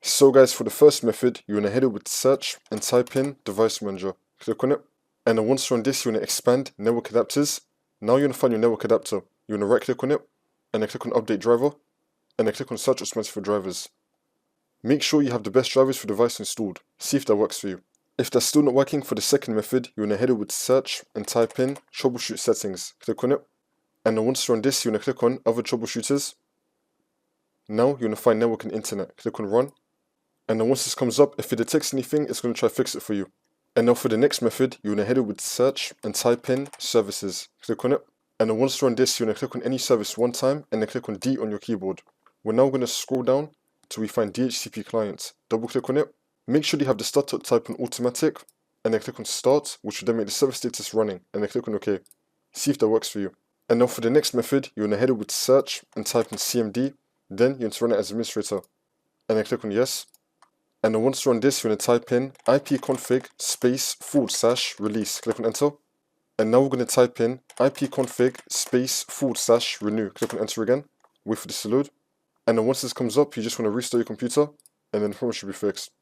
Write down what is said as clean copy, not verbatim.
So guys, for the first method, you want to head over to search and type in device manager. Click on it. And then once you're on this, you want to expand network adapters. Now you want to find your network adapter. You want to right click on it, and then click on update driver, and then click on search response for drivers. Make sure you have the best drivers for the device installed. See if that works for you. If that's still not working for the second method, you want to head over to search and type in troubleshoot settings. Click on it. And then once you're on this, you want to click on other troubleshooters. Now you want to find network and internet. Click on run. And then once this comes up, if it detects anything, it's going to try to fix it for you. And now for the next method, you want to head over to search and type in services. Click on it. And then once you're on this, you want to click on any service one time and then click on D on your keyboard. We're now going to scroll down till we find DHCP client. Double click on it. Make sure you have the startup type on automatic and then click on start, which will then make the server status running, and then click on OK. See if that works for you. And now for the next method, you want to head over to search and type in CMD. Then you want to run it as administrator. And then click on yes. And then once you're on this, you want to type in ipconfig / release. Click on enter. And now we're going to type in ipconfig / renew. Click on enter again. Wait for this to load. And then once this comes up, you just want to restart your computer, and then the problem should be fixed.